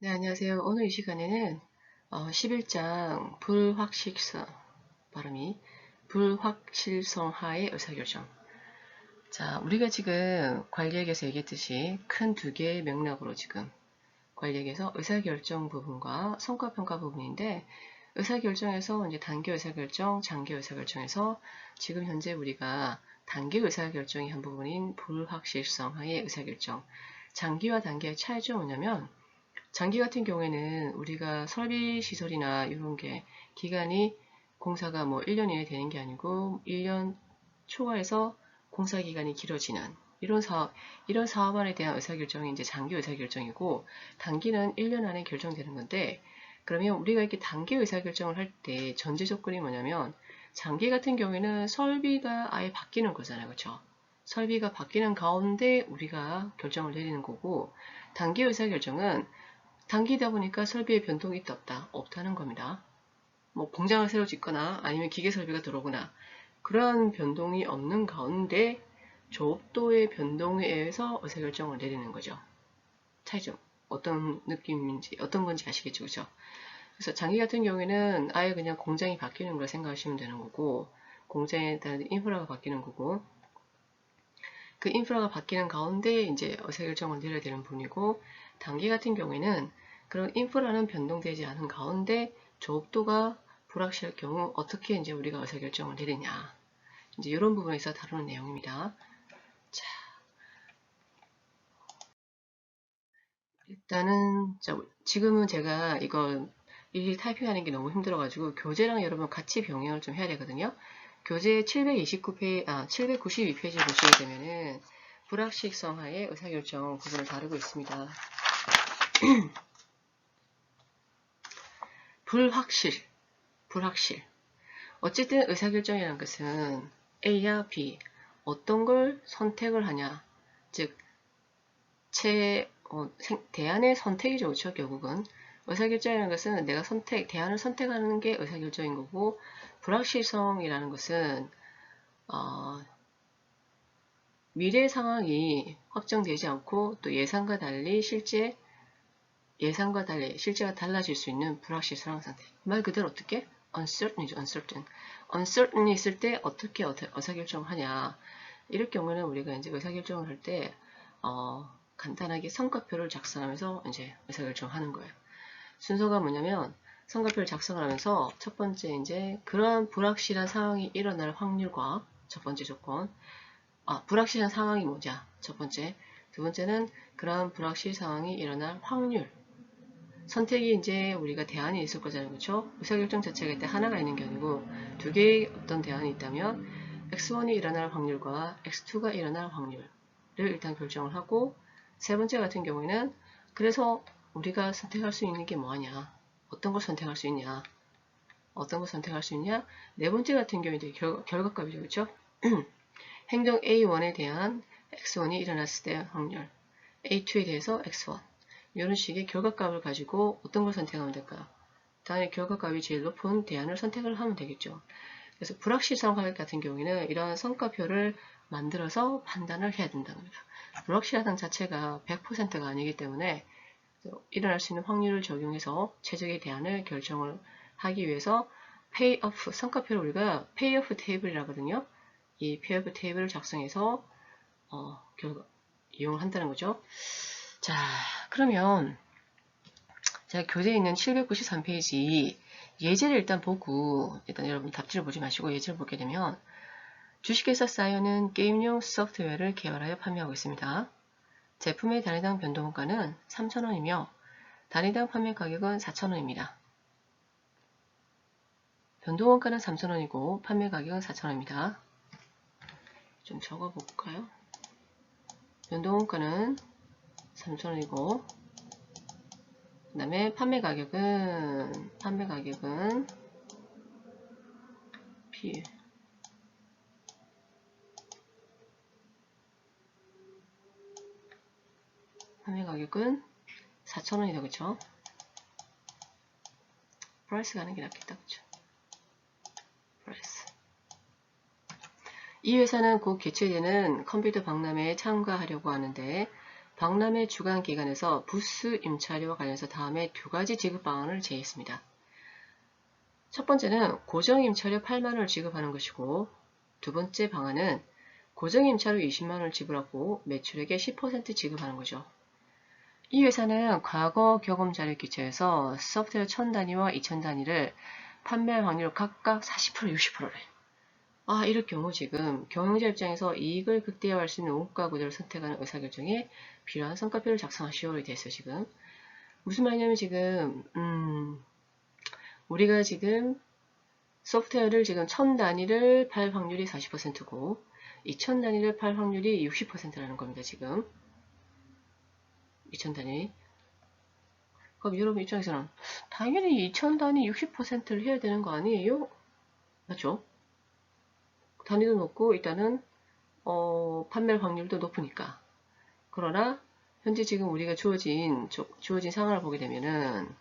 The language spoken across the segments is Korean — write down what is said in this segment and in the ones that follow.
네, 안녕하세요. 오늘 이 시간에는 11장 불확실성 발음이 불확실성하의 의사결정. 자, 우리가 지금 관리학에서 얘기했듯이 큰 두 개의 맥락으로 지금 관리학에서 의사결정 부분과 성과평가 부분인데, 의사결정에서 이제 단기 의사결정, 장기 의사결정에서 지금 현재 우리가 단기 의사결정의 한 부분인 불확실성하의 의사결정, 장기와 단기의 차이점이 뭐냐면, 장기 같은 경우에는 우리가 설비 시설이나 이런 게 기간이 공사가 뭐 1년 이내 되는 게 아니고 1년 초과해서 공사 기간이 길어지는 이런 사업안에 대한 의사결정이 이제 장기 의사결정이고, 단기는 1년 안에 결정되는 건데, 그러면 우리가 이렇게 단기 의사결정을 할 때 전제 조건이 뭐냐면, 장기 같은 경우에는 설비가 아예 바뀌는 거잖아요. 그렇죠? 설비가 바뀌는 가운데 우리가 결정을 내리는 거고, 단기 의사결정은 단기다 보니까 설비의 변동이 있다 없다 없다는 겁니다. 뭐 공장을 새로 짓거나 아니면 기계 설비가 들어오거나 그러한 변동이 없는 가운데 조업도의 변동에 의해서 의사결정을 내리는 거죠. 차이점. 어떤 느낌인지 어떤 건지 아시겠죠, 그죠? 그래서 장기 같은 경우에는 아예 그냥 공장이 바뀌는 걸 생각하시면 되는 거고, 공장에 따른 인프라가 바뀌는 거고, 그 인프라가 바뀌는 가운데 이제 의사결정을 내려야 되는 부분이고, 단기 같은 경우에는 그런 인프라는 변동되지 않은 가운데 조업도가 불확실할 경우 어떻게 이제 우리가 의사결정을 내리냐, 이제 이런 부분에서 다루는 내용입니다. 자, 일단은 지금은 제가 이걸 일일이 타이핑하는 게 너무 힘들어가지고 교재랑 여러분 같이 병행을 좀 해야 되거든요. 교재 792페이지 보시게 되면은 불확실성하의 의사결정 부분을 다루고 있습니다. 불확실. 어쨌든 의사결정이라는 것은 A야 B, 어떤 걸 선택을 하냐, 즉 대안의 선택이죠. 그렇죠? 결국은 의사결정이라는 것은 내가 대안을 선택하는 게 의사결정인 거고, 불확실성이라는 것은 미래 상황이 확정되지 않고 또 실제가 달라질 수 있는 불확실 상황 상태. 말 그대로 어떻게? uncertain이죠. uncertain이 있을 때 어떻게 의사결정을 하냐. 이럴 경우는 우리가 이제 의사결정을 할 때 간단하게 성과표를 작성하면서 이제 의사결정을 하는 거예요. 순서가 뭐냐면, 성과표를 작성을 하면서 첫 번째 이제 그러한 불확실한 상황이 일어날 확률과 첫 번째 조건, 불확실한 상황이 뭐냐, 첫 번째. 두 번째는 그러한 불확실 상황이 일어날 확률. 선택이 이제 우리가 대안이 있을 거잖아요. 그렇죠? 의사결정 자체가 일단 하나가 있는 게 아니고 두 개의 어떤 대안이 있다면 X1이 일어날 확률과 X2가 일어날 확률을 일단 결정을 하고, 세 번째 같은 경우에는 그래서 우리가 선택할 수 있는 게 뭐하냐, 어떤 걸 선택할 수 있냐, 네 번째 같은 경우에 결과값이죠. 그렇죠? 행동 A1에 대한 X1이 일어났을 때 확률, A2에 대해서 X1, 이런 식의 결과값을 가지고 어떤 걸 선택하면 될까요? 당연히 결과값이 제일 높은 대안을 선택을 하면 되겠죠. 그래서 불확실성 같은 경우에는 이러한 성과표를 만들어서 판단을 해야 된다는 겁니다. 불확실성 자체가 100%가 아니기 때문에 일어날 수 있는 확률을 적용해서 최적의 대안을 결정을 하기 위해서 페이오프, 성과표를 우리가 페이오프 테이블이라고 하거든요. 이 페이오프 테이블을 작성해서 이용을 한다는 거죠. 자, 그러면 제가 교재에 있는 793페이지 예제를 일단 보고, 일단 여러분 답지를 보지 마시고 예제를 보게 되면, 주식회사 사이언은 게임용 소프트웨어를 개발하여 판매하고 있습니다. 제품의 단위당 변동원가는 3,000원이며 단위당 판매 가격은 4,000원입니다. 변동원가는 3,000원이고 판매 가격은 4,000원입니다. 좀 적어볼까요? 변동원가는 3,000원이고 그 다음에 판매 가격은 P 판매 가격은 4,000원이다. 그쵸? 프라이스 가는 게 낫겠다. 그쵸? 프라이스. 이 회사는 곧 개최되는 컴퓨터 박람회에 참가하려고 하는데 박람회 주간 기간에서 부스 임차료와 관련해서 다음에 두 가지 지급 방안을 제시했습니다. 첫 번째는 고정 임차료 8만원을 지급하는 것이고, 두 번째 방안은 고정 임차료 20만원을 지불하고 매출액의 10% 지급하는 거죠. 이 회사는 과거 경험 자료에 기초해서 소프트웨어 1000단위와 2000단위를 판매할 확률 각각 40%, 60%래. 이럴 경우 지금 경영자 입장에서 이익을 극대화할 수 있는 원가 구조를 선택하는 의사결정에 필요한 성과표를 작성하시오로 되어 있어요, 지금. 무슨 말이냐면 지금, 우리가 지금 소프트웨어를 지금 1000단위를 팔 확률이 40%고, 2000단위를 팔 확률이 60%라는 겁니다, 지금. 2000단위. 그럼 여러분 입장에서는 당연히 2000단위 60%를 해야 되는 거 아니에요? 맞죠? 단위도 높고 일단은 판매 확률도 높으니까. 그러나 현재 지금 우리가 주어진 상황을 보게 되면은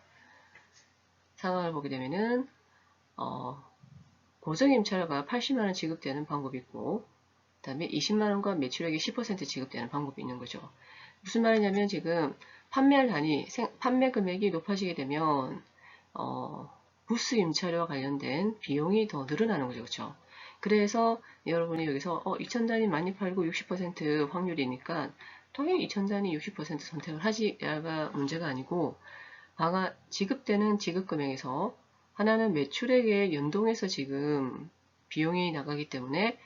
고정 임차료가 80만원 지급되는 방법이 있고, 그 다음에 20만원과 매출액이 10% 지급되는 방법이 있는 거죠. 무슨 말이냐면 지금 판매 금액이 높아지게 되면 부스 임차료와 관련된 비용이 더 늘어나는 거죠. 그렇죠? 그래서 여러분이 여기서 2000단위 많이 팔고 60% 확률이니까 당연히 2000단위 60% 선택을 하지가 문제가 아니고, 지급되는 지급 금액에서 하나는 매출액에 연동해서 지금 비용이 나가기 때문에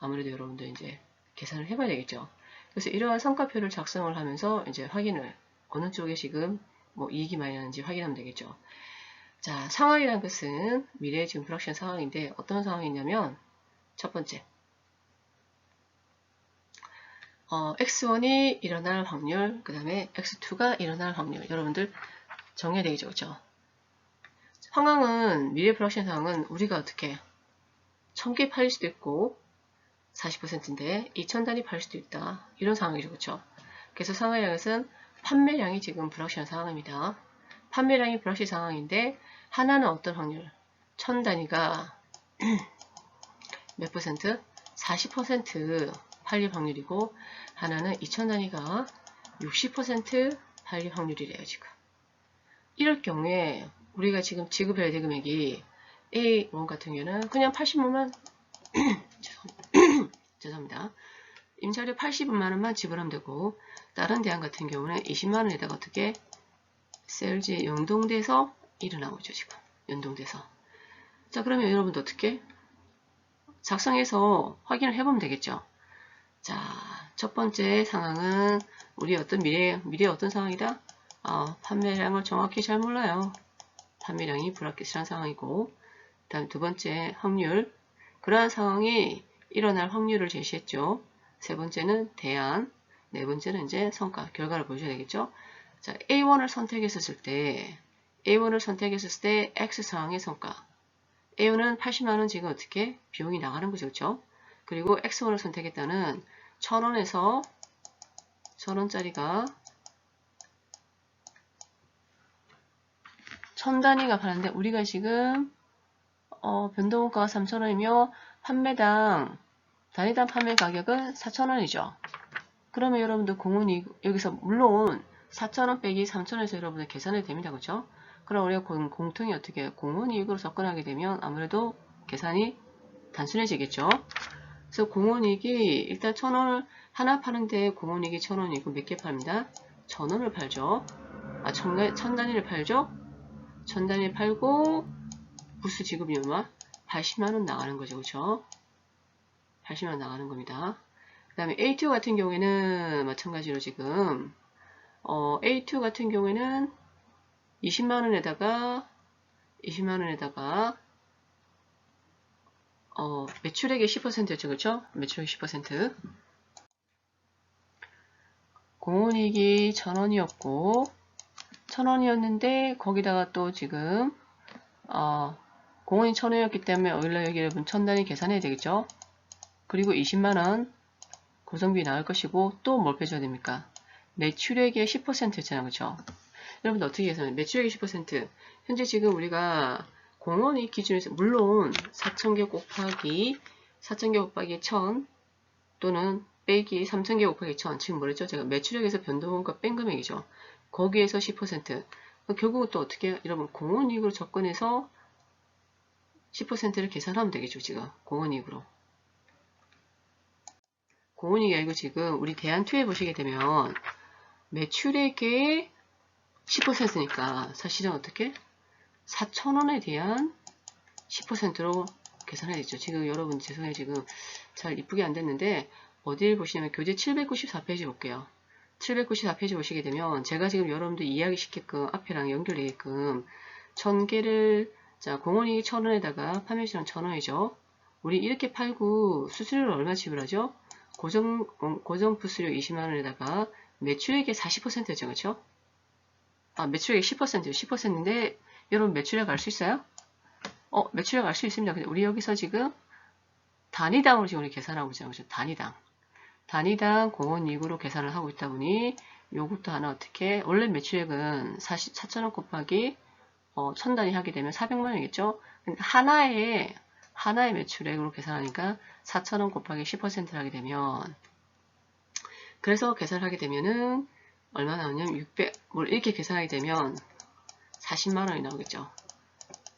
아무래도 여러분들 이제 계산을 해봐야 되겠죠. 그래서 이러한 성과표를 작성을 하면서 이제 확인을 어느 쪽에 지금 이익이 많이 나는지 확인하면 되겠죠. 자, 상황이라는 것은 미래의 지금 불확실한 상황인데 어떤 상황이냐면 첫 번째, X1이 일어날 확률, 그 다음에 X2가 일어날 확률, 여러분들 정해야 되겠죠. 그렇죠? 상황은, 미래 불확실한 상황은 우리가 어떻게 1000개 팔릴 수도 있고 40%인데 2000단위 팔릴 수도 있다. 이런 상황이죠. 그렇죠? 그래서 상황이라는 것은 판매량이 지금 불확실한 상황입니다. 판매량이 불확실 상황인데 하나는 어떤 확률? 1000단위가 몇 퍼센트? 40% 팔릴 확률이고, 하나는 2000단위가 60% 팔릴 확률이래요, 지금. 이럴 경우에 우리가 지금 지급해야 될 금액이 A1 같은 경우는 그냥 80만원 죄송합니다. 임차료 80만원만 지불하면 되고, 다른 대안 같은 경우는 20만원에다가 어떻게 세일즈에 연동돼서 일어나오죠, 지금. 연동돼서. 자, 그러면 여러분도 어떻게 작성해서 확인을 해보면 되겠죠. 자, 첫 번째 상황은 우리 어떤 미래 어떤 상황이다? 판매량을 정확히 잘 몰라요. 판매량이 불확실한 상황이고, 다음 두 번째 확률, 그러한 상황이 일어날 확률을 제시했죠. 세 번째는 대안, 네 번째는 이제 성과, 결과를 보여줘야 되겠죠. 자, A1을 선택했을 때 X 상황의 성과. A1은 80만원 지금 어떻게 비용이 나가는 거죠. 그렇죠? 그리고 X1을 선택했다는 1000원에서 1000원짜리가 1000단위가 파는데 우리가 지금 변동원가가 3000원이며 판매당 단위당 판매 가격은 4000원이죠. 그러면 여러분들 여기서 물론 4000원 빼기 3000원에서 여러분들 계산이 됩니다. 그렇죠? 그럼 우리가 공통이 어떻게 공원이익으로 접근하게 되면 아무래도 계산이 단순해지겠죠. 그래서 공원이익이 일단 1000원을 하나 파는데 공원이익이 1000원이고 몇 개 팝니다. 1000원을 팔죠. 1000단위를 팔죠. 1000단위를 팔고 부스 지급이 얼마? 80만원 나가는 거죠. 그렇죠? 80만원 나가는 겁니다. 그 다음에 A2 같은 경우에는 마찬가지로 지금 A2 같은 경우에는 20만원에다가 매출액의 10%였죠. 그렇죠? 매출액 10%. 공원이익이 1000원이었고 1000원이었는데 거기다가 또 지금 공원이 1000원이었기 때문에 원래 여기 여러분 1000단위 계산해야 되겠죠. 그리고 20만원 고정비 나올 것이고 또 뭘 빼줘야 됩니까? 매출액의 10%였잖아요. 그렇죠? 여러분들 어떻게 계산해요? 매출액의 10%. 현재 지금 우리가 공원이익 기준에서 물론 4000개 곱하기 1000 또는 빼기 3,000개 곱하기 1,000. 지금 뭐랬죠? 제가 매출액에서 변동원가 뺀 금액이죠. 거기에서 10%. 결국은 또 어떻게 해요? 여러분 공원이익으로 접근해서 10%를 계산하면 되겠죠. 지금 공원이익으로. 공원이익이 아니고 지금 우리 대안2에 보시게 되면 매출액의 10%니까 사실은 어떻게? 4,000원에 대한 10%로 계산해야겠죠. 지금 여러분 죄송해요. 지금 잘 이쁘게 안 됐는데 어디를 보시냐면 교재 794페이지 볼게요. 794페이지 보시게 되면 제가 지금 여러분들 이해하기 쉽게끔 앞에랑 연결되게끔 1000개를 자 공원이익 1,000원에다가 판매시장 1,000원이죠. 우리 이렇게 팔고 수수료를 얼마 지불하죠? 고정 부수료 20만원에다가 매출액의 40%였죠. 그렇죠? 아, 매출액 10%요. 10%인데 여러분 매출액 알 수 있어요? 매출액 알 수 있습니다. 근데 우리 여기서 지금 단위당으로 지금 우리 계산하고 있잖아요. 그렇죠? 단위당 공원이익으로 계산을 하고 있다 보니 요것도 하나 어떻게 원래 매출액은 4,000원 곱하기 1000단위 하게 되면 400만원이겠죠? 근데 하나의 매출액으로 계산하니까 4,000원 곱하기 10%를 하게 되면 그래서 계산을 하게 되면은 얼마 나오냐면 600, 이렇게 계산하게 되면 40만원이 나오겠죠.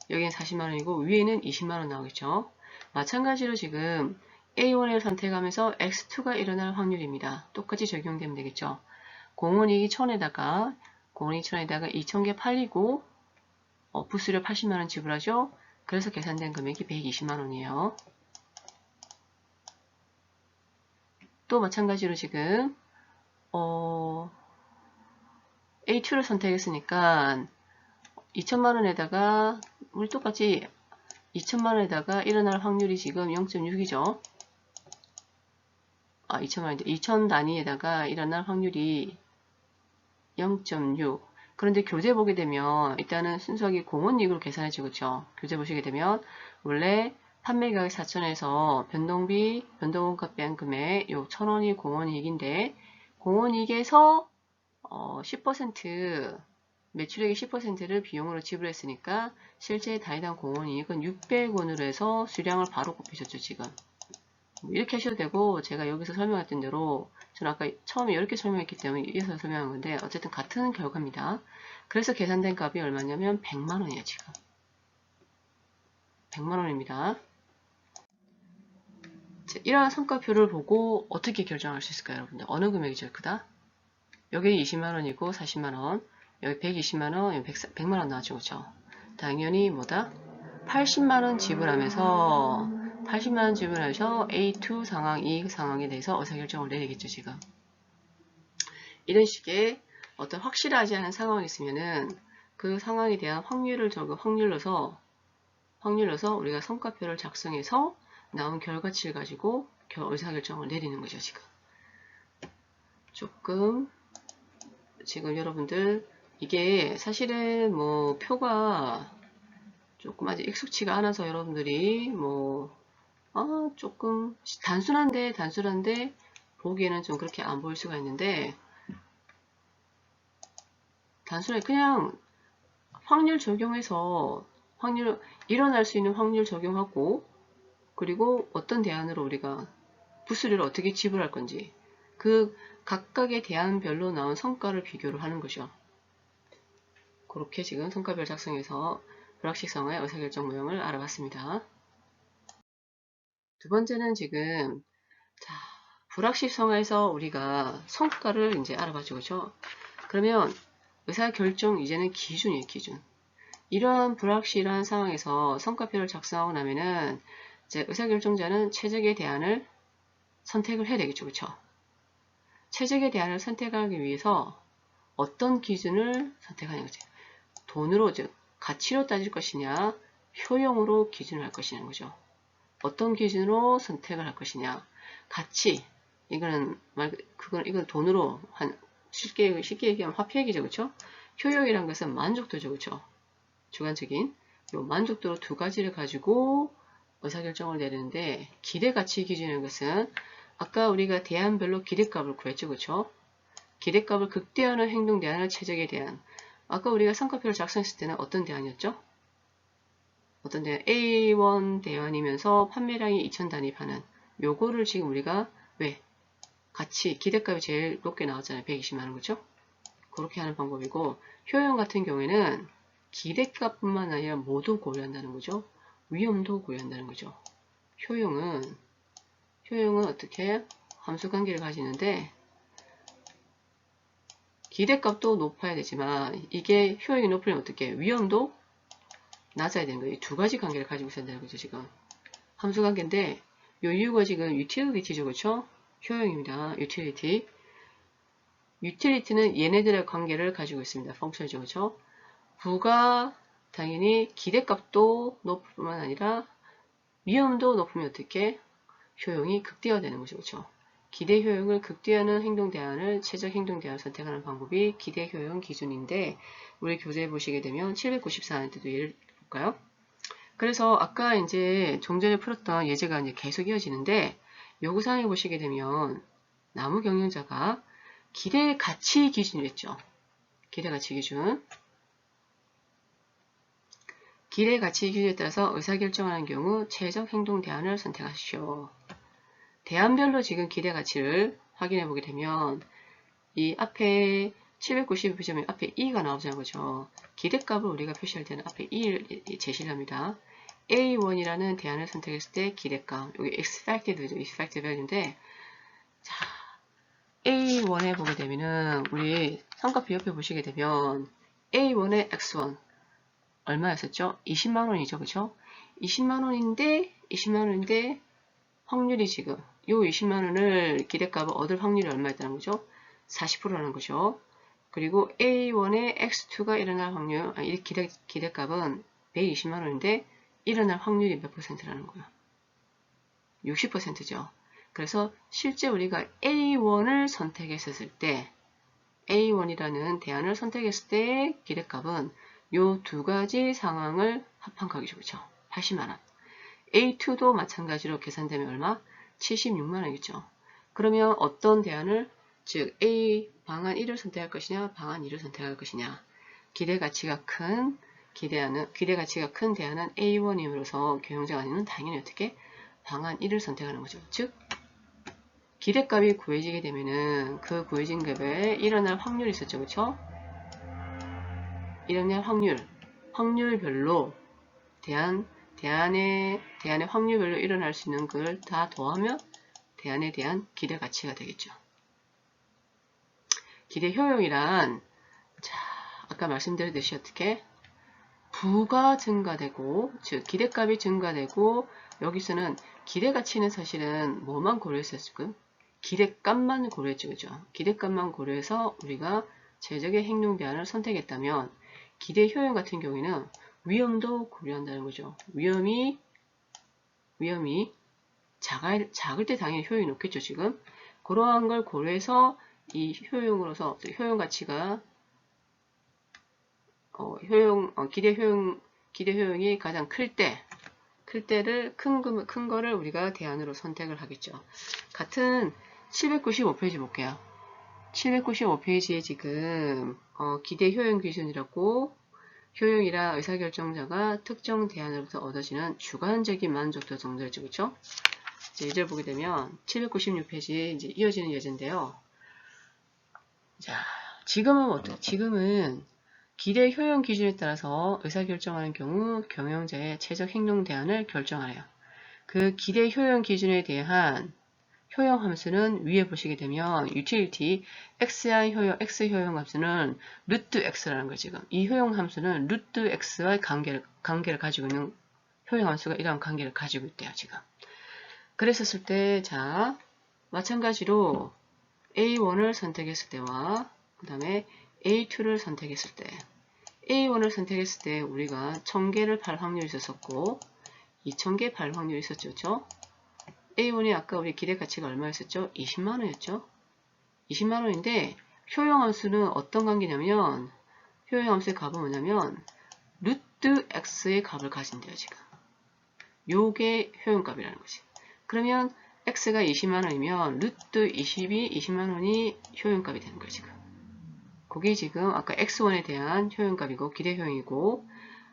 여기는 40만원이고 위에는 20만원 나오겠죠. 마찬가지로 지금 A1을 선택하면서 X2가 일어날 확률입니다. 똑같이 적용되면 되겠죠. 공원이익이 1000에다가 2000개 팔리고 부수료 80만원 지불하죠. 그래서 계산된 금액이 120만원이에요. 또 마찬가지로 지금 A2를 선택했으니까 2천만원에다가 우리 똑같이 2천만원에다가 일어날 확률이 지금 0.6이죠. 2천만원인데 2천 단위에다가 일어날 확률이 0.6. 그런데 교재 보게 되면 일단은 순수하게 공원이익으로 계산해주고 그렇죠. 교재 보시게 되면 원래 판매가격 4천에서 변동비, 변동원가 뺀 금액 요 1,000원이 공원이익인데 공원이익에서 10% 매출액의 10%를 비용으로 지불했으니까 실제 단위당 공원이익은 600원으로 해서 수량을 바로 곱히셨죠. 지금 이렇게 하셔도 되고 제가 여기서 설명했던 대로 저는 아까 처음에 이렇게 설명했기 때문에 이어서 설명한 건데 어쨌든 같은 결과입니다. 그래서 계산된 값이 얼마냐면 100만원이에요. 지금 100만원입니다. 이러한 성과표를 보고 어떻게 결정할 수 있을까요? 여러분들 어느 금액이 제일 크다? 여기 20만원이고 40만원 여기 120만원 여기 100만원 나왔죠. 그렇죠? 당연히 뭐다? 80만원 지불하면서 80만원 지불하셔 A2 상황, 이익 상황에 대해서 의사결정을 내리겠죠. 지금 이런 식의 어떤 확실하지 않은 상황이 있으면은 그 상황에 대한 확률로서 우리가 성과표를 작성해서 나온 결과치를 가지고 의사결정을 내리는 거죠. 지금 여러분들 이게 사실은 뭐 표가 조금 아직 익숙치가 않아서 여러분들이 조금 단순한데 보기에는 좀 그렇게 안 보일 수가 있는데 단순하게 그냥 확률 적용해서 일어날 수 있는 확률 적용하고 그리고 어떤 대안으로 우리가 부수료를 어떻게 지불할 건지 그 각각의 대안별로 나온 성과를 비교를 하는 것이죠. 그렇게 지금 성과별 작성해서 불확실성의 의사결정 모형을 알아봤습니다. 두 번째는 지금 불확실성에서 우리가 성과를 이제 알아봤죠. 그렇죠? 그러면 의사결정 이제는 기준이에요. 기준. 이러한 불확실한 상황에서 성과표를 작성하고 나면은 이제 의사결정자는 최적의 대안을 선택을 해야 되겠죠. 그렇죠? 최적의 대안을 선택하기 위해서 어떤 기준을 선택하는 거죠. 돈으로 즉 가치로 따질 것이냐 효용으로 기준을 할 것이냐는 거죠. 어떤 기준으로 선택을 할 것이냐 가치 이건 돈으로 쉽게 얘기하면 화폐액이죠. 그렇죠? 효용이란 것은 만족도죠. 그렇죠? 주관적인 요 만족도 두 가지를 가지고 의사결정을 내리는데 기대가치 기준이라는 것은 아까 우리가 대안별로 기대값을 구했죠. 그렇죠? 기대값을 극대화하는 행동 대안을 최적의 대안. 아까 우리가 성과표를 작성했을 때는 어떤 대안이었죠? 어떤 대안? A1 대안이면서 판매량이 2000단위 파는 요거를 지금 우리가 왜? 같이 기대값이 제일 높게 나왔잖아요. 120만원, 그죠? 그렇게 하는 방법이고, 효용 같은 경우에는 기대값뿐만 아니라 모두 고려한다는 거죠. 위험도 고려한다는 거죠. 효용은 어떻게 함수 관계를 가지는데, 기대값도 높아야 되지만 이게 효용이 높으면 어떻게 위험도 낮아야 되는 거예요. 이 두 가지 관계를 가지고 있다는 거죠. 지금 함수 관계인데 요 U가 지금 utility죠, 그렇죠? 효용입니다. utility는 얘네들의 관계를 가지고 있습니다. 펑션이죠, 그렇죠? 부가 당연히 기대값도 높을 뿐만 아니라 위험도 높으면 어떻게 효용이 극대화되는 거죠, 그렇죠? 기대 효용을 극대화하는 행동 대안을 최적 행동 대안을 선택하는 방법이 기대 효용 기준인데 우리 교재에 보시게 되면 794한테도 예를 볼까요? 그래서 아까 이제 좀 전에 풀었던 예제가 이제 계속 이어지는데 요구사항에 보시게 되면 나무 경영자가 기대 가치 기준을 했죠. 기대 가치 기준. 기대 가치 기준에 따라서 의사결정하는 경우 최적 행동 대안을 선택하십시오. 대안별로 지금 기대 가치를 확인해 보게 되면 이 앞에 790을 표시하면 앞에 2가 나오잖아요. 그죠? 기대값을 우리가 표시할 때는 앞에 2를 제시를 합니다. A1이라는 대안을 선택했을 때 기대값, 여기 expected value인데, 자, A1에 보게 되면은 우리 삼각표 옆에 보시게 되면 A1의 X1 얼마였었죠? 20만원이죠. 그죠? 20만원인데 확률이 지금 요 20만원을 기대값을 얻을 확률이 얼마였다는 거죠? 40%라는 거죠. 그리고 A1의 X2가 일어날 확률, 기대값은 120만원인데 일어날 확률이 몇 %라는 거예요? 60%죠. 그래서 실제 우리가 A1을 선택했을 때 A1이라는 대안을 선택했을 때 기대값은 요 두 가지 상황을 합한 값이죠. 그렇죠? 80만원. A2도 마찬가지로 계산되면 얼마? 76만원이겠죠. 그러면 어떤 대안을, 즉 A 방안 1을 선택할 것이냐, 방안 2를 선택할 것이냐. 기대 가치가 큰 대안은 A1이므로서 경영자 아니면 당연히 어떻게 방안 1을 선택하는 거죠. 즉 기대값이 구해지게 되면은 그 구해진 값에 일어날 확률이 있었죠. 그렇죠? 일어날 확률별로 대안의 확률별로 일어날 수 있는 걸 다 더하면 대안에 대한 기대 가치가 되겠죠. 기대 효용이란, 자, 아까 말씀드렸듯이 어떻게 부가 증가되고, 즉 기대값이 증가되고, 여기서는 기대 가치는 사실은 뭐만 고려했었을까요? 기대값만 고려했죠, 그죠? 기대값만 고려해서 우리가 최적의 행동 대안을 선택했다면 기대 효용 같은 경우에는 위험도 고려한다는 거죠. 위험이 작을 때 당연히 효용이 높겠죠, 지금. 그러한 걸 고려해서 이 효용으로서 효용 가치가 기대 효용이 가장 클 때를 큰 거를 우리가 대안으로 선택을 하겠죠. 같은 795페이지 볼게요. 795페이지에 지금 기대 효용 기준이라고 효용이라 의사결정자가 특정 대안으로부터 얻어지는 주관적인 만족도 정도였죠. 그렇죠? 예제를 보게 되면 796페이지에 이제 이어지는 예제인데요. 자, 지금은 기대 효용 기준에 따라서 의사결정하는 경우 경영자의 최적 행동 대안을 결정하래요. 그 기대 효용 기준에 대한 효용 함수는 위에 보시게 되면 utility xi 효용 x 효용 함수는 루트 x라는 거예요. 지금 이 효용 함수는 루트 x와의 관계를 가지고 있는 효용 함수가 이러한 관계를 가지고 있대요. 지금 그랬었을 때, 자, 마찬가지로 A1을 선택했을 때와 그 다음에 A2를 선택했을 때, A1을 선택했을 때 우리가 1000개를 팔 확률이 있었고 2000개 팔 확률이 있었죠. 그렇죠? A1이 아까 우리 기대 가치가 얼마였었죠? 20만원이었죠? 20만원인데 효용함수는 어떤 관계냐면 효용함수의 값은 뭐냐면 루트 x의 값을 가진대요. 지금 요게 효용값이라는 거지. 그러면 x가 20만원이면 루트 20만원이 효용값이 되는 거예요. 지금 그게 지금 아까 x1에 대한 효용값이고 기대 효용이고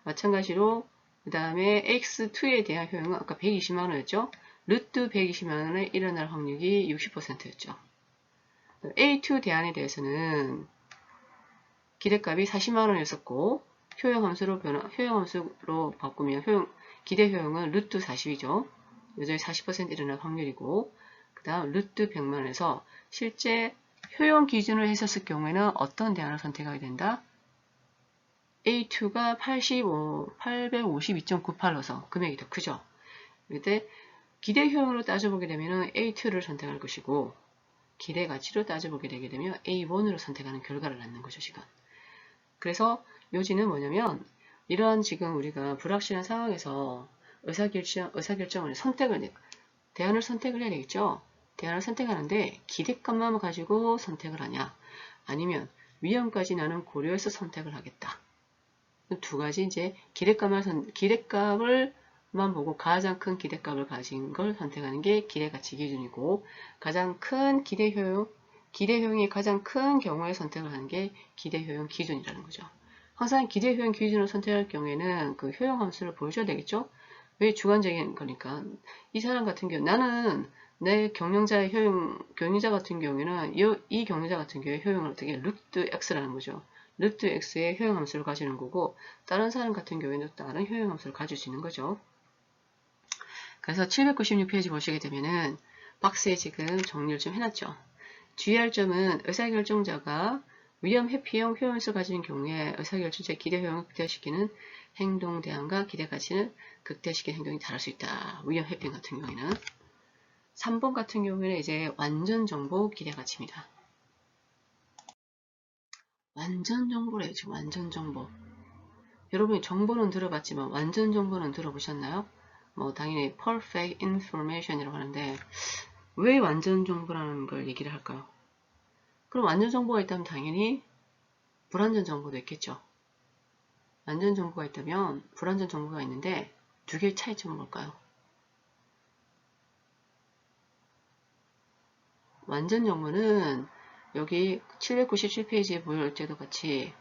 마찬가지로 그 다음에 x2에 대한 효용은 아까 120만원이었죠. 루트 120만원에 일어날 확률이 60%였죠. A2 대안에 대해서는 기대값이 40만원이었었고 효용함수로 바꾸면 기대 효용은 루트 40이죠. 여전히 40% 일어날 확률이고, 그 다음 루트 100만원에서 실제 효용 기준을 했었을 경우에는 어떤 대안을 선택하게 된다? A2가 852.98로서 금액이 더 크죠. 그때 기대 효용으로 따져보게 되면 A2를 선택할 것이고, 기대 가치로 따져보게 되게 되면 A1으로 선택하는 결과를 낳는 거죠, 지금. 그래서 요지는 뭐냐면, 이러한 지금 우리가 불확실한 상황에서 의사결정을 대안을 선택을 해야 되겠죠. 대안을 선택하는데 기대값만 가지고 선택을 하냐, 아니면 위험까지 나는 고려해서 선택을 하겠다. 두 가지 이제 기대값을만 보고 가장 큰 기대값을 가진 걸 선택하는 게 기대가치 기준이고, 가장 큰 기대효용이 가장 큰 경우에 선택을 하는 게 기대효용 기준이라는 거죠. 항상 기대효용 기준을 선택할 경우에는 그 효용 함수를 보여줘야 되겠죠. 왜? 주관적인 거니까. 이 사람 같은 경우, 나는 내 경영자 같은 경우에는 이 경영자 같은 경우에 효용을 어떻게 루트 x라는 거죠. 루트 x의 효용 함수를 가지는 거고, 다른 사람 같은 경우에는 다른 효용 함수를 가질 수 있는 거죠. 그래서 796페이지 보시게 되면은 박스에 지금 정리를 좀 해놨죠. 주의할 점은 의사결정자가 위험 회피형 효용수를 가지는 경우에 의사결정자의 기대 효용을 극대화시키는 행동 대안과 기대가치는 극대화시키는 행동이 다를 수 있다. 위험 회피 같은 경우에는. 3번 같은 경우에는 이제 완전 정보 기대가치입니다. 완전 정보래요. 지금 완전 정보. 여러분이 정보는 들어봤지만 완전 정보는 들어보셨나요? 뭐 당연히 perfect information이라고 하는데 왜 완전 정보라는 걸 얘기를 할까요? 그럼 완전 정보가 있다면 당연히 불완전 정보도 있겠죠. 완전 정보가 있다면 불완전 정보가 있는데 두 개의 차이점은 뭘까요? 완전 정보는 여기 797페이지에 보일 때도 같이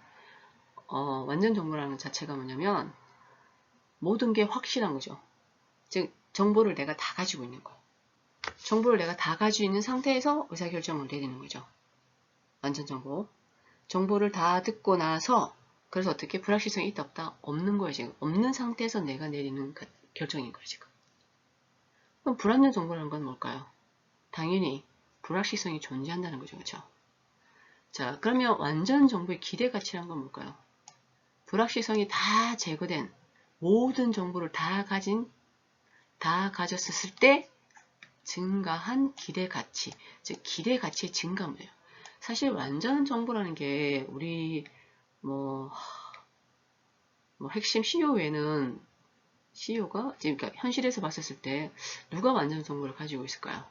완전 정보라는 자체가 뭐냐면 모든 게 확실한 거죠. 즉 정보를 내가 다 가지고 있는 거. 정보를 내가 다 가지고 있는 상태에서 의사결정을 내리는 거죠. 완전 정보. 정보를 다 듣고 나서 그래서 어떻게 불확실성이 있다 없다? 없는 거예요. 지금 없는 상태에서 내가 내리는 결정인 거예요. 지금. 그럼 불완전 정보라는 건 뭘까요? 당연히 불확실성이 존재한다는 거죠. 그렇죠? 자, 그러면 완전 정보의 기대가치란 건 뭘까요? 불확실성이 다 제거된 모든 정보를 다 가졌을 때 증가한 기대가치, 즉 기대가치의 증가물이에요. 사실 완전 정보라는 게 우리 뭐 핵심 CEO 외에는 CEO가 그러니까 현실에서 봤었을 때 누가 완전 정보를 가지고 있을까요?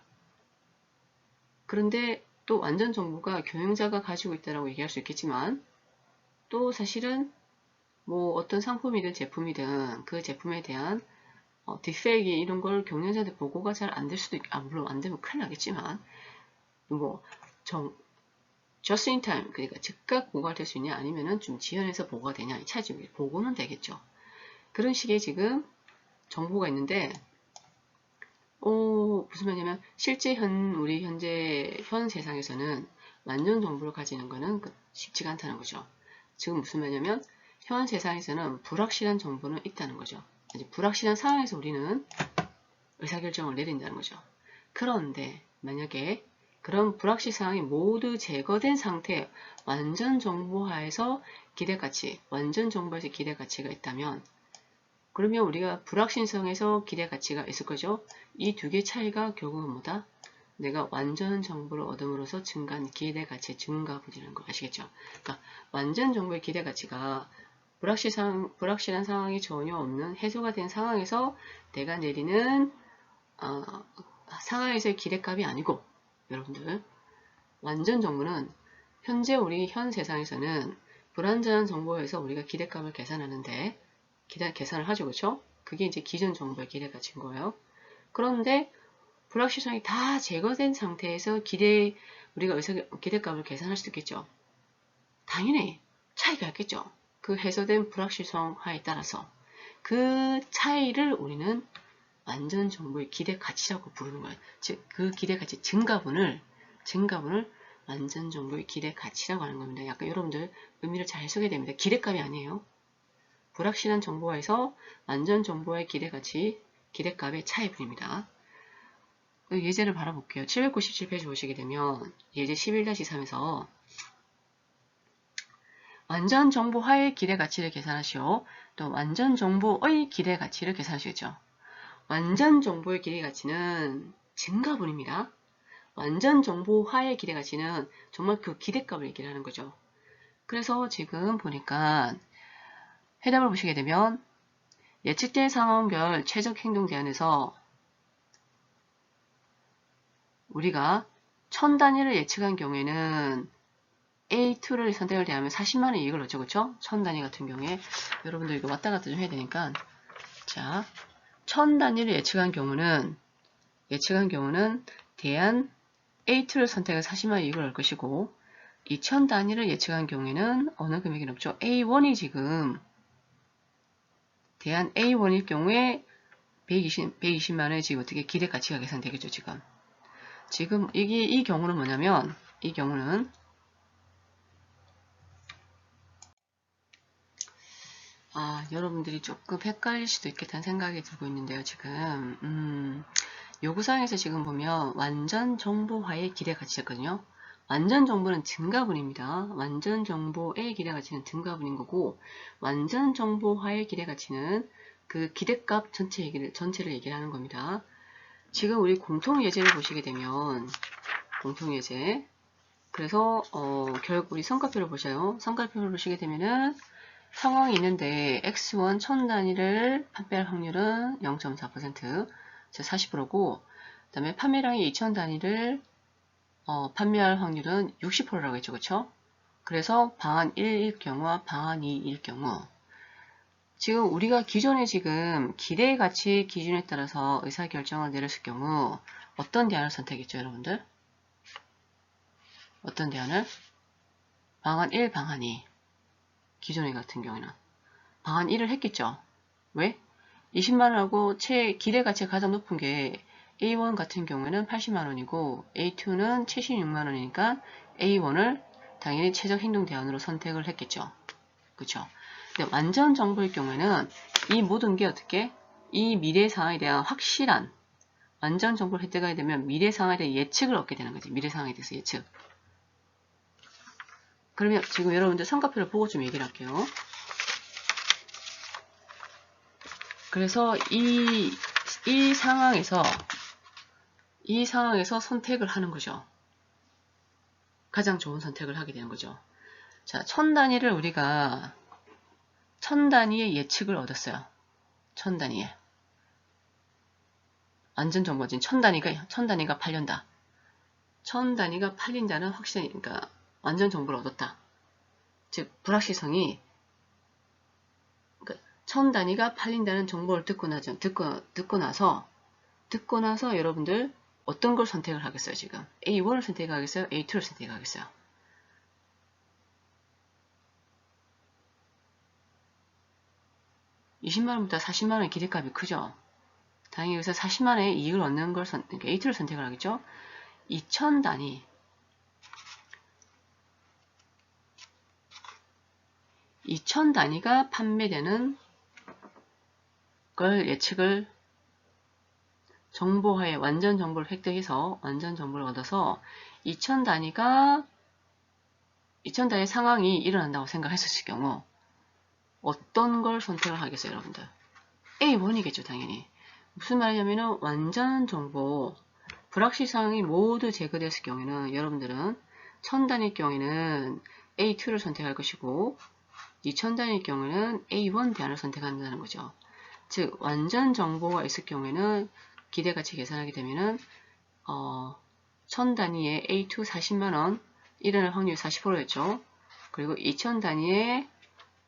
그런데 또 완전 정보가 경영자가 가지고 있다라고 얘기할 수 있겠지만 또 사실은 뭐 어떤 상품이든 제품이든 그 제품에 대한 디페이크 이런 걸 경영자한테 보고가 잘 안 될 수도 물론 안 되면 큰일 나겠지만 뭐 just in time 그러니까 즉각 보고가 될 수 있냐 아니면은 좀 지연해서 보고가 되냐 이 차이점이 보고는 되겠죠. 그런 식의 지금 정보가 있는데 무슨 말이냐면 실제 우리 현 세상에서는 완전 정보를 가지는 거는 쉽지가 않다는 거죠. 지금 무슨 말이냐면 현 세상에서는 불확실한 정보는 있다는 거죠. 불확실한 상황에서 우리는 의사결정을 내린다는 거죠. 그런데 만약에 그런 불확실 상황이 모두 제거된 상태 완전 정보하에서 기대가치, 완전 정보에서 기대가치가 있다면 그러면 우리가 불확실성에서 기대가치가 있을 거죠. 이 두 개의 차이가 결국은 뭐다? 내가 완전 정보를 얻음으로써 증가한 기대가치의 증가분이라는 거 아시겠죠? 그러니까 완전 정보의 기대가치가 불확실한 상황이 전혀 없는 해소가 된 상황에서 내가 내리는 상황에서의 기대값이 아니고 여러분들 완전 정보는 현재 우리 현 세상에서는 불완전한 정보에서 우리가 기대값을 계산하는데 계산을 하죠. 그렇죠? 그게 이제 기존 정보의 기대가치인 거예요. 그런데 불확실성이 다 제거된 상태에서 우리가 기대값을 계산할 수도 있겠죠. 당연히 차이가 있겠죠. 그 해소된 불확실성화에 따라서 그 차이를 우리는 완전 정보의 기대가치라고 부르는 거예요. 즉, 그 기대가치 증가분을 완전 정보의 기대 가치라고 하는 겁니다. 약간 여러분들 의미를 잘 해석해야 됩니다. 기대값이 아니에요. 불확실한 정보와에서 완전 정보의 기대 가치, 기대값의 차이분입니다. 예제를 바라볼게요. 797페이지 보시게 되면 예제 11-3에서 완전 정보화의 기대 가치를 계산하시오. 또 완전 정보의 기대 가치를 계산하시겠죠. 완전 정보의 기대 가치는 증가분입니다. 완전 정보화의 기대 가치는 정말 그 기대값을 얘기를 하는 거죠. 그래서 지금 보니까 해답을 보시게 되면 예측된 상황별 최적 행동 대안에서 우리가 1000단위를 예측한 경우에는 A2를 선택을 대하면 40만원 이익을 얻죠. 그쵸? 1000단위 같은 경우에 여러분들 이거 왔다 갔다 좀 해야 되니까 자, 1000단위를 예측한 경우는 대안 A2를 선택해서 40만원 이익을 얻을 것이고 2000단위를 예측한 경우에는 어느 금액이 높죠? A1이 지금 대안 A1일 경우에 120만원의 지금 어떻게 기대가치가 계산되겠죠, 지금 이게 이 경우는 뭐냐면 이 경우는 여러분들이 조금 헷갈릴 수도 있겠다는 생각이 들고 있는데요, 지금 요구사항에서 지금 보면 완전 정보화의 기대 가치였거든요. 완전 정보는 증가분입니다. 완전 정보의 기대 가치는 증가분인 거고, 완전 정보화의 기대 가치는 그 기대값 전체를 얘기를 하는 겁니다. 지금 우리 공통예제를 보시게 되면, 공통예제. 그래서, 결국 우리 성과표를 보셔요. 성과표를 보시게 되면은, 상황이 있는데, X1 1000단위를 판매할 확률은 0.4%, 즉 40%고, 그 다음에 판매량이 2000단위를 판매할 확률은 60%라고 했죠. 그쵸? 그래서 방안 1일 경우와 방안 2일 경우 지금 우리가 기존에 지금 기대 가치 기준에 따라서 의사결정을 내렸을 경우 어떤 대안을 선택했죠, 여러분들? 어떤 대안을? 방안 1, 방안 2 기존에 같은 경우에는 방안 1을 했겠죠. 왜? 20만원하고 기대 가치가 가장 높은 게 A1 같은 경우에는 80만원이고 A2는 76만원이니까 A1을 당연히 최적 행동 대안으로 선택을 했겠죠. 그쵸? 근데 완전 정보일 경우에는 이 모든 게 어떻게? 이 미래 상황에 대한 확실한 완전 정보를 획득하게 되면 미래 상황에 대한 예측을 얻게 되는 거지. 미래 상황에 대해서 예측. 그러면 지금 여러분들 성과표를 보고 좀 얘기를 할게요. 그래서 이 상황에서 선택을 하는 거죠. 가장 좋은 선택을 하게 되는 거죠. 자, 1000단위를 우리가 1000단위의 예측을 얻었어요. 1000단위에. 완전 정보진 1000단위가 팔린다. 1000단위가 팔린다는 확실히, 그러니까 완전 정보를 얻었다. 즉, 불확실성이 1000단위가 팔린다는 정보를 듣고 나서 여러분들 어떤 걸 선택을 하겠어요, 지금? A1을 선택하겠어요? A2를 선택하겠어요? $200,000원보다 $400,000원의 기대값이 크죠? 당연히 여기서 40만원의 이익을 얻는 걸 A2를 선택을 하겠죠? 2000단위. 2000단위가 판매되는 걸 예측을 정보화에 완전 정보를 획득해서 완전 정보를 얻어서 2000단위 상황이 일어난다고 생각했을 경우 어떤 걸 선택을 하겠어요, 여러분들? A1이겠죠, 당연히. 무슨 말이냐면은 완전 정보 불확실 상황이 모두 제거됐을 경우에는 여러분들은 1000단위일 경우에는 A2를 선택할 것이고 2000단위일 경우에는 A1 대안을 선택한다는 거죠. 즉 완전 정보가 있을 경우에는 기대가치 계산하게 되면은 1000단위에 A2 40만원 일어날 확률이 40%였죠. 그리고 2000단위에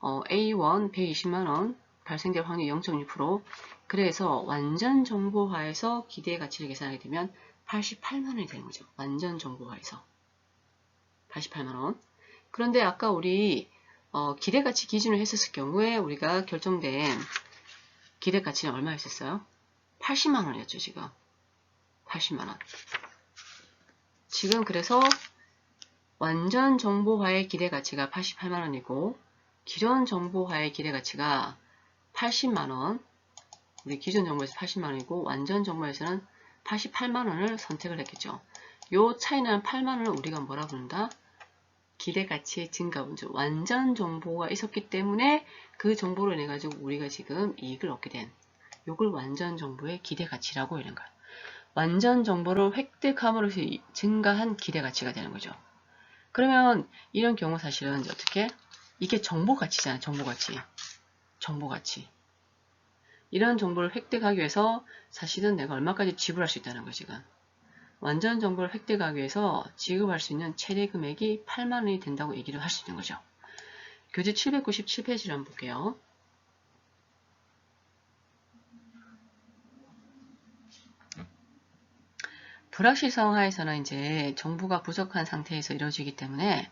A1 120만원 발생될 확률이 0.6%. 그래서 완전 정보화에서 기대 가치를 계산하게 되면 88만원이 되는 거죠. 완전 정보화에서 88만원. 그런데 아까 우리 기대 가치 기준을 했었을 경우에 우리가 결정된 기대 가치는 얼마였었어요? 80만원이었죠, 지금. 80만원. 지금 그래서 완전 정보화의 기대가치가 88만원이고 기존 정보화의 기대가치가 80만원, 우리 기존 정보에서 80만원이고 완전 정보에서는 88만원을 선택을 했겠죠. 요 차이나는 8만원을 우리가 뭐라 부른다? 기대가치의 증가분수. 완전 정보가 있었기 때문에 그 정보를 인해 가지고 우리가 지금 이익을 얻게 된 요걸 완전 정보의 기대가치라고 이런 거야. 완전 정보를 획득함으로써 증가한 기대가치가 되는 거죠. 그러면 이런 경우 사실은 어떻게? 이게 정보가치잖아요. 정보가치. 이런 정보를 획득하기 위해서 사실은 내가 얼마까지 지불할 수 있다는 거지. 지금. 완전 정보를 획득하기 위해서 지급할 수 있는 최대 금액이 8만원이 된다고 얘기를 할 수 있는 거죠. 교재 797페이지를 한번 볼게요. 불확실성 하에서는 이제 정보가 부족한 상태에서 이루어지기 때문에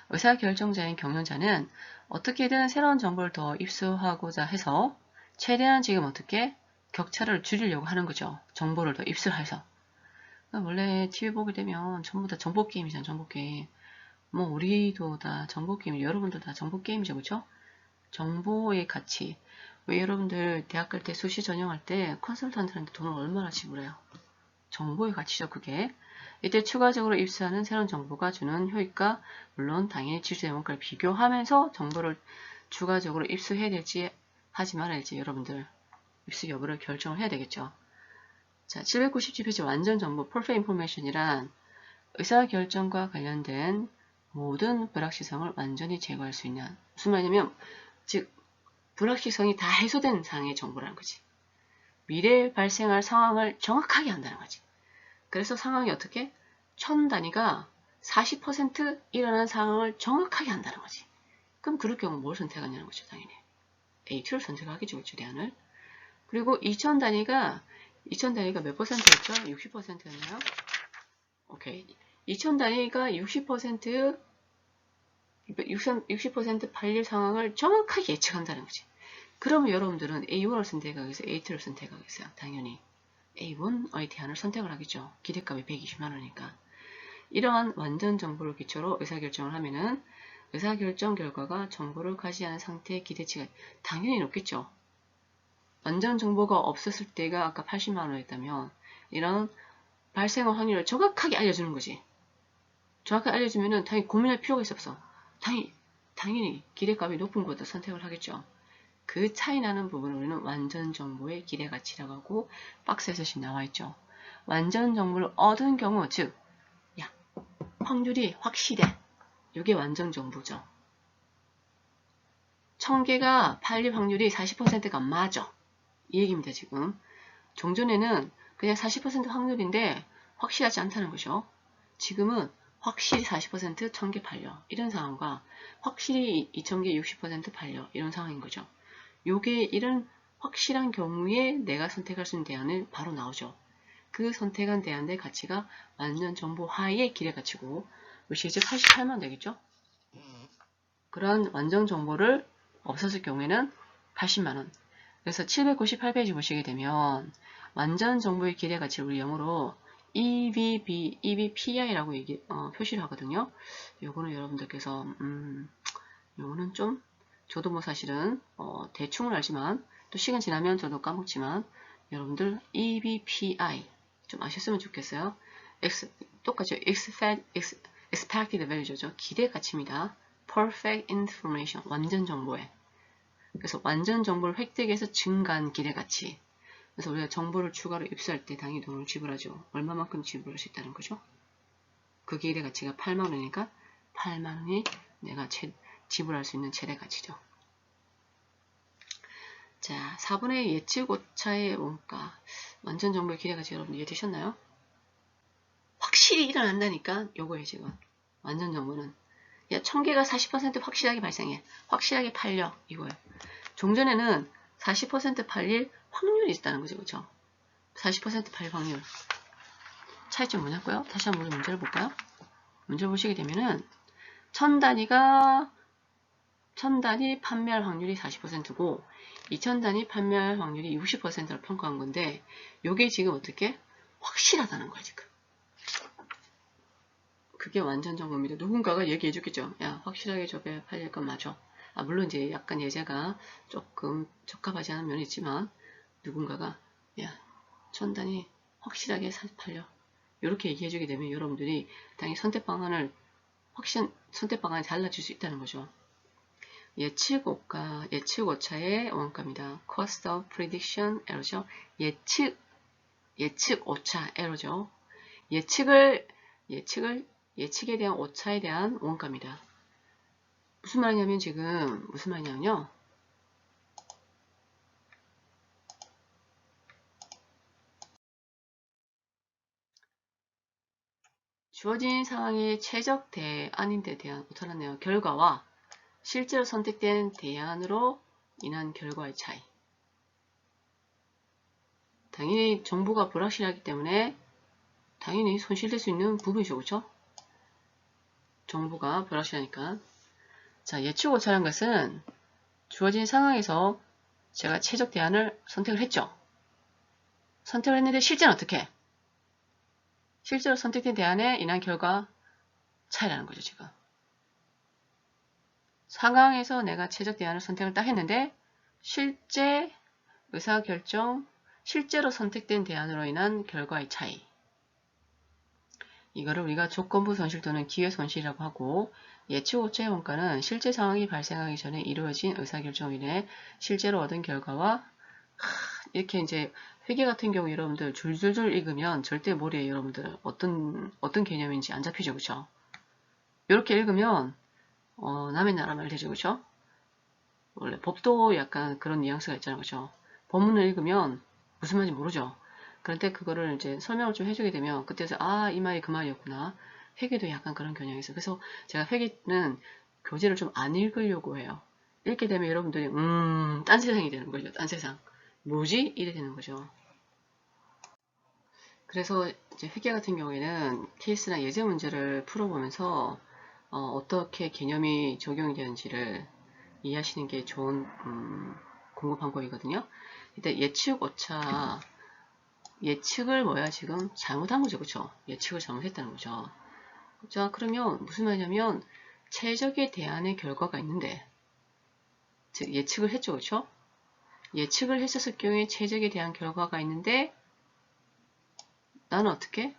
의사결정자인 경영자는 어떻게든 새로운 정보를 더 입수하고자 해서 최대한 지금 어떻게 격차를 줄이려고 하는 거죠. 정보를 더 입수해서. 원래 TV 보게 되면 전부 다 정보게임이잖아. 정보게임. 뭐 우리도 다 정보게임, 여러분도 다 정보게임이죠. 그렇죠? 정보의 가치. 왜 여러분들 대학 갈 때 수시 전형할 때 컨설턴트한테 돈을 얼마나 지불해요? 정보의 가치죠. 그게. 이때 추가적으로 입수하는 새로운 정보가 주는 효익과 물론 당연히 지수 대목과를 비교하면서 정보를 추가적으로 입수해야 될지 하지 말아야 될지 여러분들 입수 여부를 결정을 해야 되겠죠. 자, 797페이지 완전 정보 Perfect Information이란 의사결정과 관련된 모든 불확실성을 완전히 제거할 수 있는, 무슨 말이냐면 즉 불확실성이 다 해소된 상황의 정보라는 거지. 미래에 발생할 상황을 정확하게 한다는 거지. 그래서 상황이 어떻게? 1000단위가 40% 일어난 상황을 정확하게 한다는 거지. 그럼 그럴 경우 뭘 선택하냐는 거죠. 당연히 A2를 선택하겠죠. 그렇죠. 대안을. 그리고 2000단위가 몇 퍼센트였죠? 60%였나요? 오케이. 2000단위가 60% 팔릴 상황을 정확하게 예측한다는 거지. 그러면 여러분들은 A1을 선택하겠어요? A2를 선택하겠어요? 당연히 A1의 대안을 선택을 하겠죠. 기대값이 120만원이니까. 이러한 완전 정보를 기초로 의사결정을 하면은 의사결정 결과가 정보를 가지지 않은 상태의 기대치가 당연히 높겠죠. 완전 정보가 없었을 때가 아까 80만원이었다면 이런 발생할 확률을 정확하게 알려주는 거지. 정확하게 알려주면은 당연히 고민할 필요가 없어. 당연히 기대값이 높은 것도 선택을 하겠죠. 그 차이 나는 부분을 우리는 완전 정보의 기대가치라고 하고 박스에서 나와있죠. 완전 정보를 얻은 경우, 즉 확률이 확실해. 이게 완전 정보죠. 1000개가 팔릴 확률이 40%가 안 맞아. 이 얘기입니다. 지금 종전에는 그냥 40% 확률인데 확실하지 않다는 거죠. 지금은 확실히 40% 1000개 팔려. 이런 상황과 확실히 2000개 60% 팔려. 이런 상황인 거죠. 요게 이런 확실한 경우에 내가 선택할 수 있는 대안은 바로 나오죠. 그 선택한 대안의 가치가 완전 정보하의 기대가치고 이것이 이제 88만 되겠죠. 그런 완전 정보를 없었을 경우에는 80만원. 그래서 798페이지 보시게 되면 완전 정보의 기대가치를 우리 영어로 EVPI라고 표시를 하거든요. 요거는 여러분들께서 요거는 좀 저도 뭐 사실은 대충은 알지만 또 시간 지나면 저도 까먹지만 여러분들 EVPI 좀 아셨으면 좋겠어요. 똑같죠. Expected Value죠. 기대가치입니다. Perfect Information, 완전 정보에. 그래서 완전 정보를 획득해서 증가한 기대가치. 그래서 우리가 정보를 추가로 입수할 때 당연히 돈을 지불하죠. 얼마만큼 지불할 수 있다는 거죠. 그 기대가치가 8만원이니까 8만원이 내가 지불할 수 있는 최대가치죠. 자, 4번의 예측 오차의 원가. 완전 정보의 기대가치 여러분 이해되셨나요? 확실히 일어난다니까 요거예요 지금. 완전 정보는. 야, 1000개가 40% 확실하게 발생해. 확실하게 팔려. 이거예요. 종전에는 40% 팔릴 확률이 있다는 거죠. 그렇죠? 40% 팔릴 확률. 차이점 뭐냐고요? 다시 한번 문제를 볼까요? 문제를 보시게 되면은 1000단위 판매할 확률이 40%고 2000단위 판매할 확률이 60%로 평가한 건데 요게 지금 어떻게? 확실하다는 거야 지금. 그게 완전 정보입니다. 누군가가 얘기해 주겠죠. 야, 확실하게 저게 팔릴 건 맞아. 물론 이제 약간 예제가 조금 적합하지 않은 면이 있지만, 누군가가, 야, 천단이 확실하게 팔려. 이렇게 얘기해 주게 되면 여러분들이 당연히 선택 방안을 선택 방안이 달라질 수 있다는 거죠. 예측 오가, 예측 오차의 원가입니다. Cost of Prediction Error죠. 예측 오차 에러죠. 예측에 대한 오차에 대한 원가입니다. 무슨 말이냐면 지금, 무슨 말이냐면요. 주어진 상황의 최적 대안인데 대한, 못하네요. 결과와 실제로 선택된 대안으로 인한 결과의 차이. 당연히 정보가 불확실하기 때문에 당연히 손실될 수 있는 부분이죠. 그렇죠? 정보가 불확실하니까. 자, 예측 오차라는 것은 주어진 상황에서 제가 최적 대안을 선택을 했죠. 선택을 했는데 실제는 어떻게? 실제로 선택된 대안에 인한 결과 차이라는 거죠, 지금. 상황에서 내가 최적 대안을 선택을 딱 했는데 실제 의사결정, 실제로 선택된 대안으로 인한 결과의 차이. 이거를 우리가 조건부 손실 또는 기회 손실이라고 하고, 예측 오차의 원가는 실제 상황이 발생하기 전에 이루어진 의사결정으로 인해 실제로 얻은 결과와 이렇게 이제 회계 같은 경우 여러분들 줄줄줄 읽으면 절대 머리에 여러분들 어떤 개념인지 안 잡히죠, 그쵸? 이렇게 읽으면 남의 나라 말 되죠, 그쵸? 원래 법도 약간 그런 뉘앙스가 있잖아요, 그쵸? 법문을 읽으면 무슨 말인지 모르죠. 그런데 그거를 이제 설명을 좀 해주게 되면 그때서 이 말이 그 말이었구나. 회계도 약간 그런 경향이 있어요. 그래서 제가 회계는 교재를 좀 안 읽으려고 해요. 읽게 되면 여러분들이 딴 세상이 되는 거죠. 딴 세상. 뭐지? 이래 되는 거죠. 그래서 이제 회계 같은 경우에는 케이스나 예제 문제를 풀어보면서 어떻게 개념이 적용이 되는지를 이해하시는 게 좋은 공부 방법이거든요. 일단 예측 오차, 예측을 지금 잘못한 거죠, 그쵸? 예측을 잘못했다는 거죠. 자, 그러면 무슨 말이냐면 최적의 대안의 결과가 있는데, 즉 예측을 했죠, 그쵸? 예측을 했었을 경우에 최적에 대한 결과가 있는데 나는 어떻게?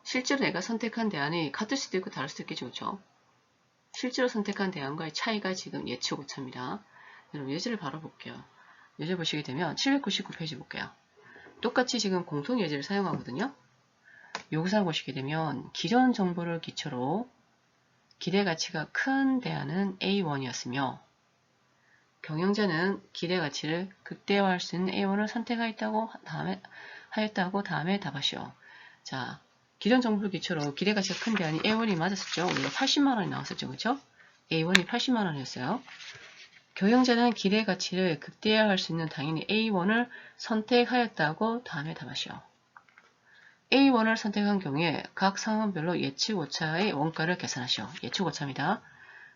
실제로 내가 선택한 대안이 같을 수도 있고 다를 수도 있겠죠, 그쵸? 실제로 선택한 대안과의 차이가 지금 예측 오차입니다. 여러분 예제를 바로 볼게요. 예제 보시게 되면 799페이지 볼게요. 똑같이 지금 공통 예제를 사용하거든요. 여기서 보시게 되면 기존 정보를 기초로 기대가치가 큰 대안은 A1이었으며 경영자는 기대가치를 극대화할 수 있는 A1을 선택하였다고 다음에 답하시오. 자, 기존 정보를 기초로 기대가치가 큰 대안이 A1이 맞았었죠. 우리가 80만원이 나왔었죠. 그렇죠? A1이 80만원이었어요. 경영자는 기대가치를 극대화할 수 있는 당연히 A1을 선택하였다고 다음에 답하시오. A1을 선택한 경우에 각 상황별로 예측 오차의 원가를 계산하시오. 예측 오차입니다.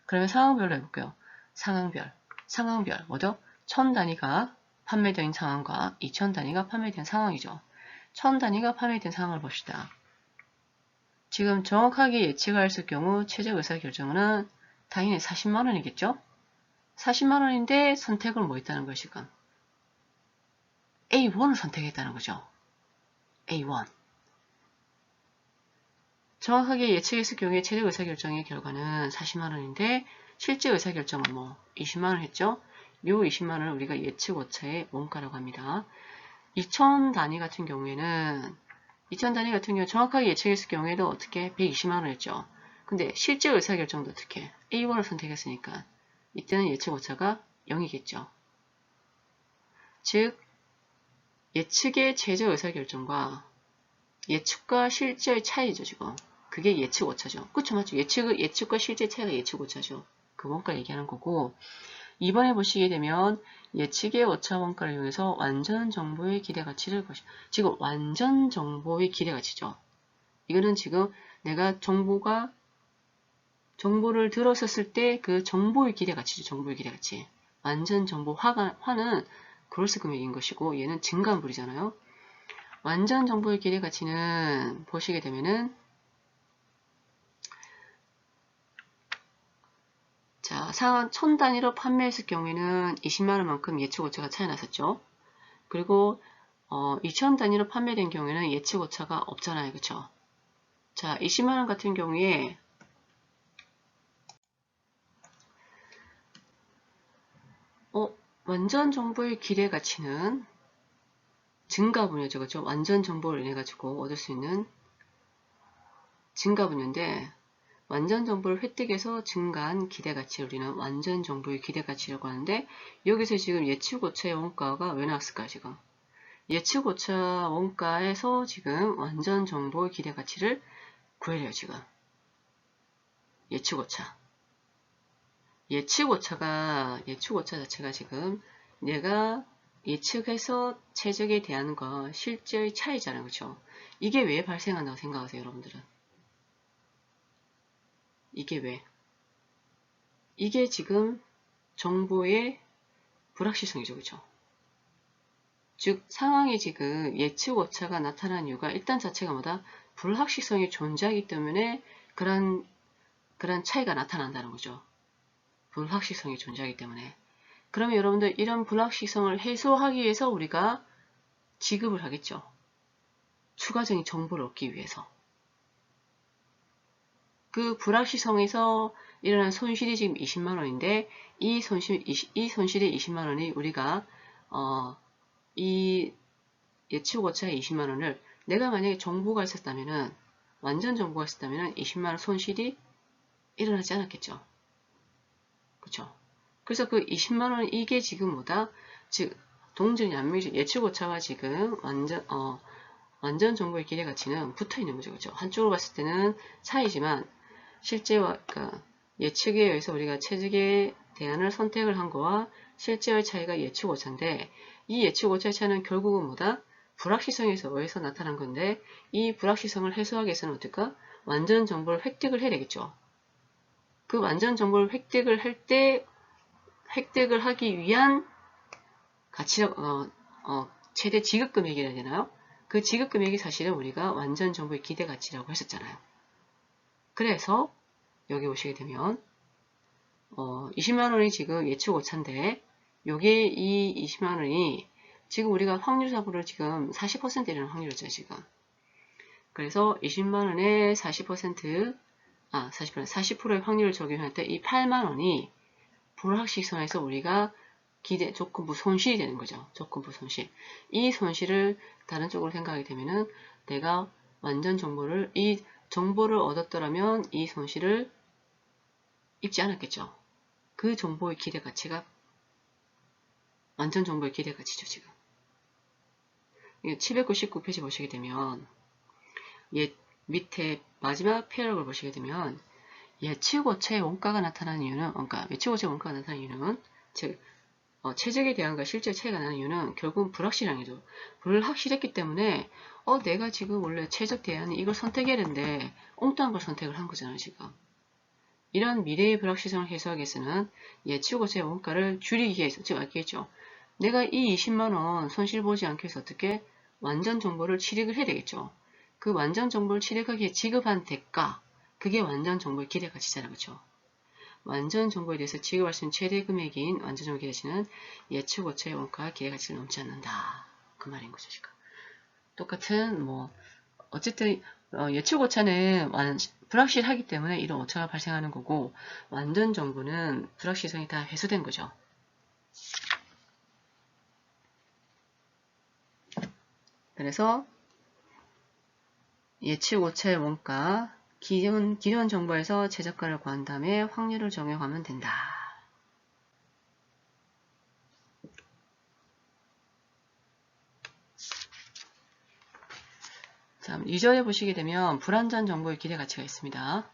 그러면 상황별로 해볼게요. 상황별, 뭐죠? 1000단위가 판매된 상황과 2000단위가 판매된 상황이죠. 1000단위가 판매된 상황을 봅시다. 지금 정확하게 예측할 수 경우 최적 의사결정은 당연히 40만원이겠죠? 40만원인데 선택을 뭐 했다는 거예요, 지금? A1을 선택했다는 거죠. A1. 정확하게 예측했을 경우에 최적 의사결정의 결과는 40만원인데 실제 의사결정은 20만원 했죠? 요 20만원을 우리가 예측 오차의 원가라고 합니다. 2000단위 같은 경우에는 정확하게 예측했을 경우에도 어떻게 120만원 했죠? 근데 실제 의사결정도 어떻게 A1을 선택했으니까 이때는 예측 오차가 0이겠죠. 즉 예측의 최저 의사결정과 예측과 실제의 차이죠, 지금. 그게 예측 오차죠. 그쵸, 맞죠? 예측과 실제 차이가 예측 오차죠. 그 원가 얘기하는 거고, 이번에 보시게 되면 예측의 오차 원가를 이용해서 완전 정보의 기대가치를 지금 완전 정보의 기대가치죠. 이거는 지금 내가 정보를 들었었을 때 그 정보의 기대가치죠. 정보의 기대가치. 완전 정보 화는 그로스 금액인 것이고 얘는 증가분이잖아요. 완전 정보의 기대가치는 보시게 되면은 자, 상한 1000단위로 판매했을 경우에는 20만원만큼 예측오차가 차이 났었죠. 그리고 2000단위로 판매된 경우에는 예측오차가 없잖아요. 그쵸? 자, 20만원 같은 경우에 완전 정보의 기대 가치는 증가분야죠. 그죠? 완전 정보를 인해 가지고 얻을 수 있는 증가분야인데, 완전 정보를 획득해서 증가한 기대가치를 우리는 완전 정보의 기대가치라고 하는데, 여기서 지금 예측오차의 원가가 왜 나왔을까요? 지금 예측오차 원가에서 지금 완전 정보의 기대가치를 구해내요. 지금 예측오차 예측오차 자체가 지금 내가 예측해서 최적에 대한 거 실제의 차이잖아요. 그렇죠? 이게 왜 발생한다고 생각하세요, 여러분들은? 이게 왜? 이게 지금 정보의 불확실성이죠. 그죠? 즉 상황이 지금 예측 오차가 나타난 이유가 일단 자체가 뭐다? 불확실성이 존재하기 때문에 그런 차이가 나타난다는 거죠. 불확실성이 존재하기 때문에. 그러면 여러분들 이런 불확실성을 해소하기 위해서 우리가 지급을 하겠죠. 추가적인 정보를 얻기 위해서. 그 불확실성에서 일어난 손실이 지금 20만원인데 이 손실의 20만원이 우리가 이 예측 오차의 20만원을 내가 만약에 정보가 있었다면은 완전 정보가 있었다면은 20만원 손실이 일어나지 않았겠죠. 그쵸? 그래서 그 20만원 이게 지금 뭐다? 즉 동전 양면적 예측 오차와 지금 완전 정보의 기대 가치는 붙어 있는 거죠. 그죠? 한쪽으로 봤을 때는 차이지만 실제와 예측에 의해서 우리가 최적의 대안을 선택을 한 거와 실제의 차이가 예측 오차인데 이 예측 오차의 차이는 결국은 뭐다? 불확실성에서 의해서 나타난 건데 이 불확실성을 해소하기 위해서는 어떨까? 완전 정보를 획득을 해야 되겠죠. 그 완전 정보를 획득을 할 때 획득을 하기 위한 가치력 최대 지급 금액이라 해야 되나요? 그 지급 금액이 사실은 우리가 완전 정보의 기대 가치라고 했었잖아요. 그래서 여기 오시게 되면 20만원이 지금 예측 오차인데 요게 이 20만원이 지금 우리가 확률상으로 지금 40%라는 확률이죠. 지금. 그래서 20만원에 40%의 확률을 적용할 때 이 8만원이 불확실성에서 우리가 조건부 손실이 되는 거죠. 조건부 손실. 이 손실을 다른 쪽으로 생각하게 되면은 내가 완전 이 정보를 얻었더라면 이 손실을 입지 않았겠죠. 그 정보의 기대 가치가 완전 정보의 기대 가치죠. 지금 799페이지 보시게 되면 밑에 마지막 패러그램을 보시게 되면 예측 오차의 원가가 나타나는 이유는 예측 오차의 원가가 나타나는 이유는 즉 최적에 대한 실제 차이가 나는 이유는 결국은 불확실함이죠. 불확실했기 때문에 내가 지금 원래 최적 대안이 이걸 선택해야 되는데 엉뚱한 걸 선택을 한 거잖아요. 지금 이런 미래의 불확실성을 해소하기 위해서는 예측 오차의 원가를 줄이기 위해서 즉 알겠죠. 내가 이 20만원 손실 보지 않기 위해서 어떻게 완전 정보를 취득을 해야 되겠죠. 그 완전 정보를 취득하기에 지급한 대가 그게 완전 정보의 기대 가치잖아요. 그렇죠? 완전 정보에 대해서 지급할 수 있는 최대 금액인 완전 정보 기대가치는 예측 오차의 원가와 기대가치를 넘지 않는다. 그 말인 거죠. 지금. 똑같은 어쨌든 예측 오차는 불확실하기 때문에 이런 오차가 발생하는 거고 완전 정보는 불확실성이 다 해소된 거죠. 그래서 예측 오차의 원가 기존 정보에서 최저가를 구한 다음에 확률을 적용하면 된다. 자, 2절에 보시게 되면 불완전 정보의 기대 가치가 있습니다.